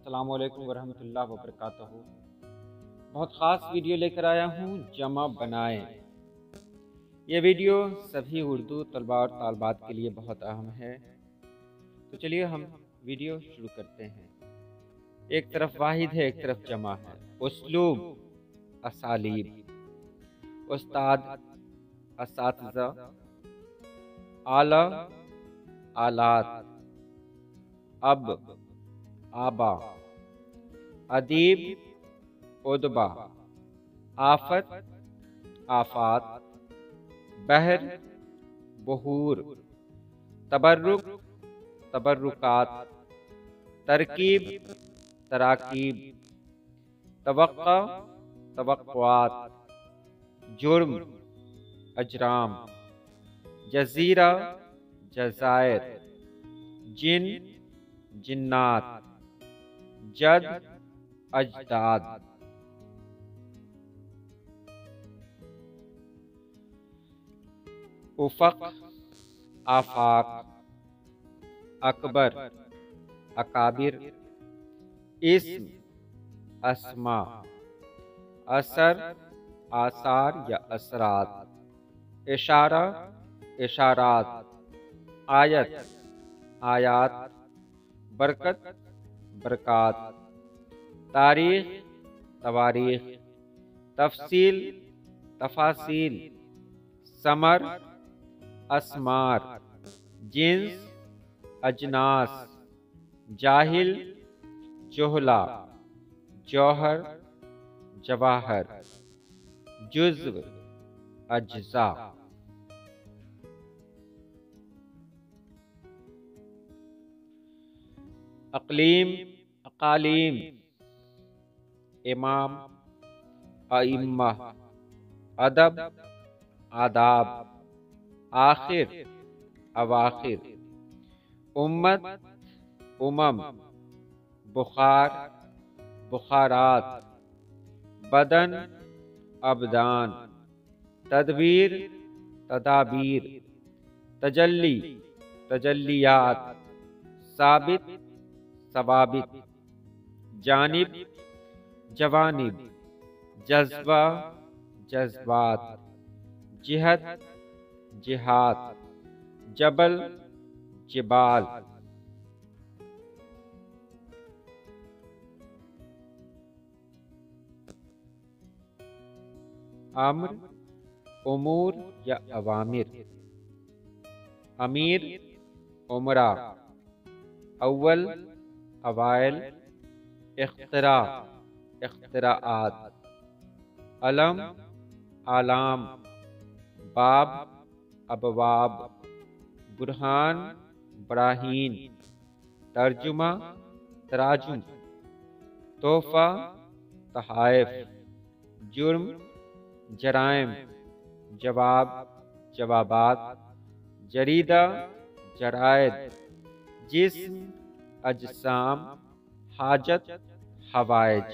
अस्सलाम वालेकुम वरहमतुल्लाहि वबरकातुहू। बहुत ख़ास वीडियो लेकर आया हूँ, जमा बनाएं। ये वीडियो सभी उर्दू तलबा और तालबात के लिए बहुत अहम है। तो चलिए हम वीडियो शुरू करते हैं। एक तरफ वाहिद है, एक तरफ जमा है। उसलूब, असालीब, उस्ताद, असातिज़ा, आला, आलात, अब, आबा, अदीब, उदबा, आफत, आफात, बहर, बहूर, तबर्रुक, तबर्रुकात, तरकीब, तराकीब, तवक्का, तवक्कुआत, जुर्म, अजराम, जज़ीरा, जज़ायर, जिन, जिन्नात, जद, अजदाद। उफ़क़, आफ़ाक़, अकबर, अकाबिर, इस्म, अस्मा, असर, आसार या असरात, इशारा, इशारात, आयत, आयात, बरकत, बरक़ात, तारीख़, तवारीख़, तफ़सील, तफ़ासील, समर, अस्मार, जिन्स, अजनास, जाहिल, जोहला, जौहर, जवाहर, जुज़्व, अज्ज़ा। अक़लीम, अक़ालीम, इमाम, अइम्मा, अदब, आदाब, आखिर, अवाखिर, उम्मत, उमम, बुखार, बुखारात, बदन, अबदान, तदबीर, तदाबीर, तजल्ली, तजल्लियात, साबित, सवाबित, जानिब, जवानिब, जज्बा, जज्बात, जिहद, जिहाद, जबल, जिबाल। अम्र, उमूर या अवामिर, अमीर, उमरा, अव्वल, अवाइल, इख्तिरा, इख्तिराआत, अलम, आलाम, बाब, अबवाब, बुरहान, बराहीन, तर्जुमा, तराजुम, तोहफ़ा, तहाइफ, जुर्म, जराइम, जवाब, जवाबात, जरीदा, जरायद, जिस्म, अजसाम, हाजत, हवाइज।